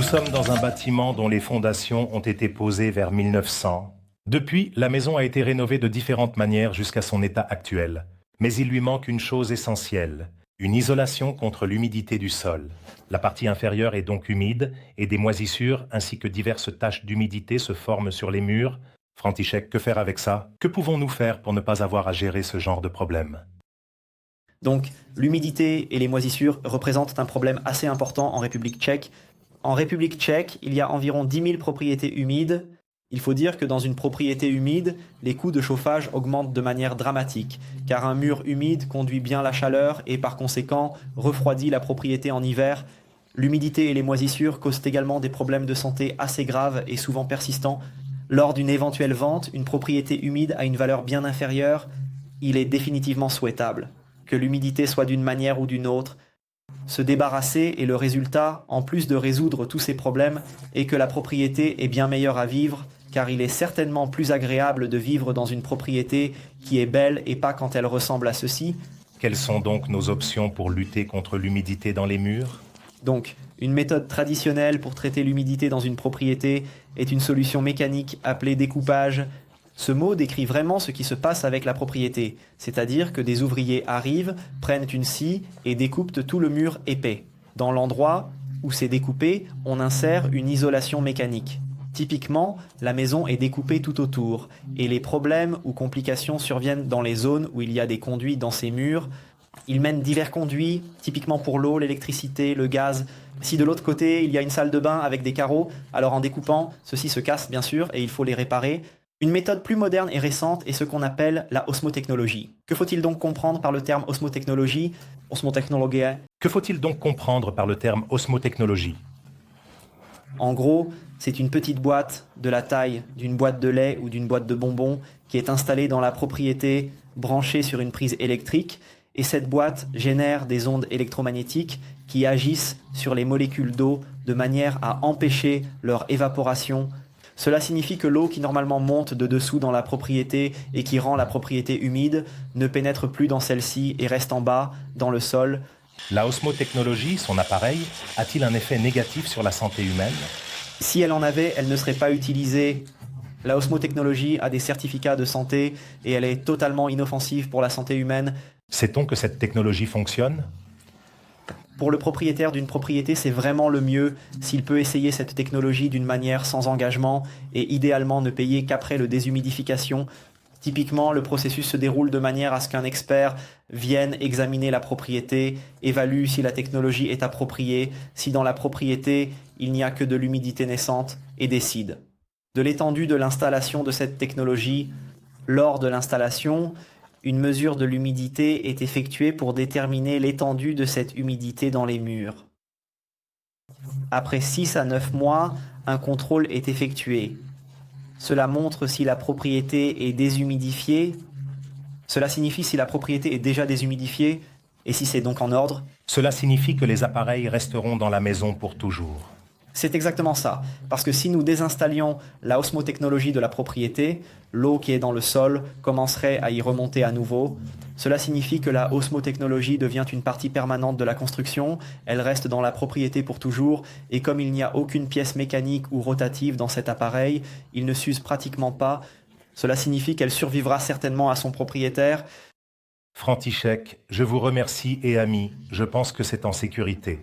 Nous sommes dans un bâtiment dont les fondations ont été posées vers 1900. Depuis, la maison a été rénovée de différentes manières jusqu'à son état actuel. Mais il lui manque une chose essentielle, une isolation contre l'humidité du sol. La partie inférieure est donc humide et des moisissures ainsi que diverses taches d'humidité se forment sur les murs. František, que faire avec ça? Que pouvons-nous faire pour ne pas avoir à gérer ce genre de problème? Donc, l'humidité et les moisissures représentent un problème assez important en République tchèque. En République tchèque, il y a environ 10 000 propriétés humides. Il faut dire que dans une propriété humide, les coûts de chauffage augmentent de manière dramatique, car un mur humide conduit bien la chaleur et par conséquent refroidit la propriété en hiver. L'humidité et les moisissures causent également des problèmes de santé assez graves et souvent persistants. Lors d'une éventuelle vente, une propriété humide a une valeur bien inférieure. Il est définitivement souhaitable que l'humidité soit d'une manière ou d'une autre. Se débarrasser est le résultat, en plus de résoudre tous ces problèmes, et que la propriété est bien meilleure à vivre, car il est certainement plus agréable de vivre dans une propriété qui est belle et pas quand elle ressemble à ceci. Quelles sont donc nos options pour lutter contre l'humidité dans les murs? Donc, une méthode traditionnelle pour traiter l'humidité dans une propriété est une solution mécanique appelée découpage. Ce mot décrit vraiment ce qui se passe avec la propriété, c'est-à-dire que des ouvriers arrivent, prennent une scie et découpent tout le mur épais. Dans l'endroit où c'est découpé, on insère une isolation mécanique. Typiquement, la maison est découpée tout autour, et les problèmes ou complications surviennent dans les zones où il y a des conduits dans ces murs. Ils mènent divers conduits, typiquement pour l'eau, l'électricité, le gaz. Si de l'autre côté, il y a une salle de bain avec des carreaux, alors en découpant, ceux-ci se cassent bien sûr et il faut les réparer. Une méthode plus moderne et récente est ce qu'on appelle la osmotechnologie. Que faut-il donc comprendre par le terme osmotechnologie? Osmotechnologie. Que faut-il donc comprendre par le terme osmotechnologie? En gros, c'est une petite boîte de la taille d'une boîte de lait ou d'une boîte de bonbons qui est installée dans la propriété, branchée sur une prise électrique, et cette boîte génère des ondes électromagnétiques qui agissent sur les molécules d'eau de manière à empêcher leur évaporation. Cela signifie que l'eau qui normalement monte de dessous dans la propriété et qui rend la propriété humide ne pénètre plus dans celle-ci et reste en bas, dans le sol. La osmotechnologie, son appareil, a-t-il un effet négatif sur la santé humaine? Si elle en avait, elle ne serait pas utilisée. La osmotechnologie a des certificats de santé et elle est totalement inoffensive pour la santé humaine. Sait-on que cette technologie fonctionne? Pour le propriétaire d'une propriété, c'est vraiment le mieux s'il peut essayer cette technologie d'une manière sans engagement et idéalement ne payer qu'après le déshumidification. Typiquement, le processus se déroule de manière à ce qu'un expert vienne examiner la propriété, évalue si la technologie est appropriée, si dans la propriété il n'y a que de l'humidité naissante et décide de l'étendue de l'installation de cette technologie. Lors de l'installation, une mesure de l'humidité est effectuée pour déterminer l'étendue de cette humidité dans les murs. Après 6 à 9 mois, un contrôle est effectué. Cela montre si la propriété est déshumidifiée. Cela signifie si la propriété est déjà déshumidifiée et si c'est donc en ordre. Cela signifie que les appareils resteront dans la maison pour toujours. C'est exactement ça, parce que si nous désinstallions la osmotechnologie de la propriété, l'eau qui est dans le sol commencerait à y remonter à nouveau. Cela signifie que la osmotechnologie devient une partie permanente de la construction, elle reste dans la propriété pour toujours, et comme il n'y a aucune pièce mécanique ou rotative dans cet appareil, il ne s'use pratiquement pas. Cela signifie qu'elle survivra certainement à son propriétaire. František, je vous remercie et ami, je pense que c'est en sécurité.